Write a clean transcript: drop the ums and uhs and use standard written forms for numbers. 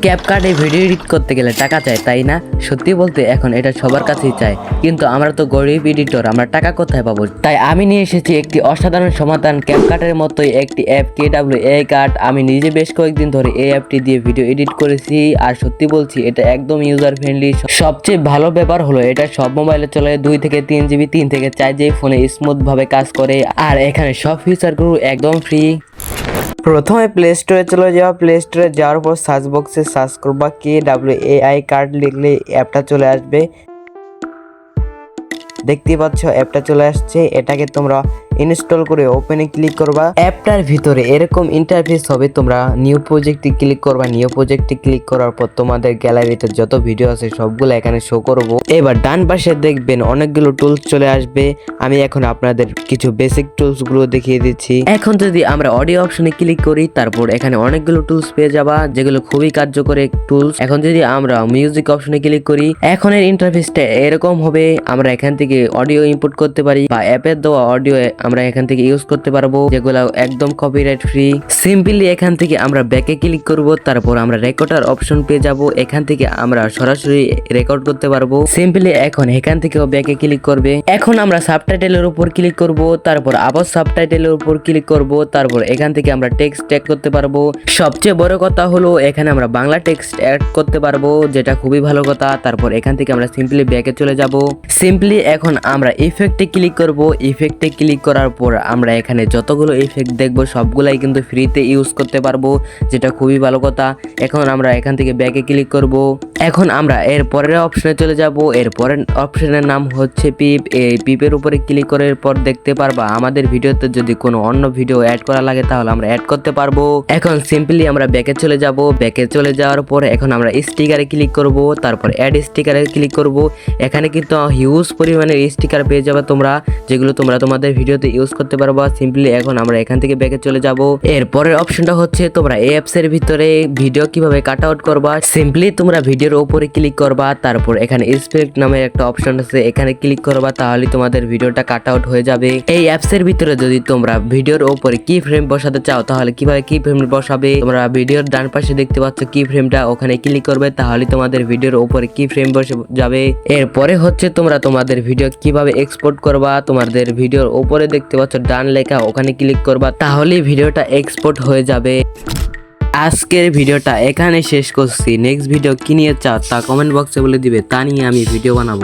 ক্যাপকাটে video edit করতে গেলে টাকা চায়, তাই না? সত্যি বলতে এখন এটা সবার কাছেই চায়, কিন্তু আমরা তো গরিব এডিটর, আমরা টাকা কোথায় পাবো? তাই আমি নিয়ে এসেছি একটি অসাধারণ সমাধান, ক্যাপকাটের মতোই একটি অ্যাপ, KWAI কাট। আমি নিজে বেশ কয়েকদিন ধরে এই অ্যাপটি দিয়ে ভিডিও এডিট করেছি, আর সত্যি বলছি এটা একদম ইউজার ফ্রেন্ডলি। সবচেয়ে ভালো ব্যাপার হলো এটা সব মোবাইলে চলে, 2 থেকে 3 জিবি, 3 থেকে 4 জিবি ফোনে স্মুথ ভাবে কাজ করে, আর এখানে সব ফিচারগুলো একদম ফ্রি। প্রথমে প্লে স্টোরে চলে যাওয়া, প্লে স্টোরে যাওয়ার পর সার্চ বক্সে সার্চ করবা KWAI কার্ড, লিখলে অ্যাপটা চলে আসবে। দেখতে পাচ্ছ অ্যাপটা চলে আসছে, এটাকে তোমরা ইনস্টল করে ওপেনে ক্লিক করবা। অ্যাপটার ভিতরে এরকম ইন্টারফেস হবে, তোমরা নিউ প্রজেক্টে ক্লিক করবা। নিউ প্রজেক্টে ক্লিক করার পর তোমাদের গ্যালারিতে যত ভিডিও আছে সবগুলো এখানে শো করব। এবার ডান পাশে দেখবেন অনেকগুলো টুলস চলে আসবে। আমি এখন আপনাদের কিছু বেসিক টুলস গুলো দেখিয়ে দিচ্ছি। এখন যদি আমরা অডিও অপশনে ক্লিক করি, তারপর এখানে অনেকগুলো টুলস পেয়ে যাবা, যেগুলো খুবই কার্যকরী টুলস। এখন যদি আমরা মিউজিক অপশনে ক্লিক করি, এখন এর ইন্টারফেসটা এরকম হবে। আমরা এখান থেকে অডিও ইনপুট করতে পারি, বা অ্যাপের দেওয়া অডিও আমরা এখান থেকে ইউজ করতে পারবো, যেগুলো একদম কপিরাইট ফ্রি। সিম্পলি এখান থেকে আমরা ব্যাকে ক্লিক করব, তারপর আমরা রেকর্ডার অপশন পেয়ে যাব। এখান থেকে আমরা সরাসরি রেকর্ড করতে পারবো। সিম্পলি এখন এখান থেকেও ব্যাকে ক্লিক করবে। এখন আমরা সাবটাইটেলের উপর ক্লিক করব, তারপর আবার সাবটাইটেলের উপর ক্লিক করব, তারপর এখান থেকে আমরা টেক্সট ট্যাগ করতে পারবো। সবচেয়ে বড় কথা হলো এখানে আমরা বাংলা টেক্সট অ্যাড করতে পারবো, যেটা খুবই ভালো কথা। তারপর এখান থেকে আমরা সিম্পলি ব্যাকে চলে যাব। সিম্পলি এখন আমরা ইফেক্টে ক্লিক করব। ইফেক্টে ক্লিক করার পর আমরা এখানে যতগুলো ইফেক্ট দেখবো সবগুলাই কিন্তু ফ্রিতে ইউজ করতে পারবো, যেটা খুবই ভালো কথা। এখন আমরা এখান থেকে ব্যাকে ক্লিক করব। এখন আমরা এর পরের অপশনে চলে যাব। এর পরের অপশনের নাম হচ্ছে পিপ। এই পিপের উপরে ক্লিক করার পর দেখতে পারবা আমাদের ভিডিওতে যদি কোনো অন্য ভিডিও অ্যাড করা লাগে তাহলে আমরা অ্যাড করতে পারবো। এখন সিম্পলি আমরা ব্যাকে চলে যাব। ব্যাকে চলে যাওয়ার পর এখন আমরা স্টিকারে ক্লিক করব, তারপর অ্যাড স্টিকারে ক্লিক করব। এখানে কিন্তু হিউজ পরিমাণের স্টিকার পেয়ে যাবে তোমরা, যেগুলো তোমরা তোমাদের ভিডিওতে ইউজ করতে পারবা। সিম্পলি এখন আমরা এখান থেকে ব্যাকে চলে যাব। এর পরের অপশনটা হচ্ছে তোমরা এই অ্যাপস এর ভিতরে ভিডিও কিভাবে কাট আউট করবা। সিম্পলি তোমরা ভিডিওর উপরে ক্লিক করবা, তারপর এখানে স্পেক্ট নামে একটা অপশন আছে, এখানে ক্লিক করবা, তাহলে তোমাদের ভিডিওটা কাট আউট হয়ে যাবে। এই অ্যাপস এর ভিতরে যদি তোমরা ভিডিওর উপরে কি ফ্রেম বসাতে চাও, তাহলে কিভাবে কি ফ্রেম বসাবে, তোমরা ভিডিওর ডান পাশে দেখতে পাচ্ছ কি ফ্রেমটা, ওখানে ক্লিক করবে, তাহলে তোমাদের ভিডিওর উপরে কি ফ্রেম বসে যাবে। এরপরে হচ্ছে তোমরা তোমাদের ভিডিও কিভাবে এক্সপোর্ট করবা, তোমাদের ভিডিওর উপরে দেখতে পাচ্ছ ডান লেখা, ওখানে ক্লিক করবা, তাহলে ভিডিওটা এক্সপোর্ট হয়ে যাবে। আজকের ভিডিওটা এখানে শেষ করছি। নেক্সট ভিডিও কি নিয়ে চাও তা কমেন্ট বক্সে বলে দিবে, তা নিয়ে আমি ভিডিও বানাবো।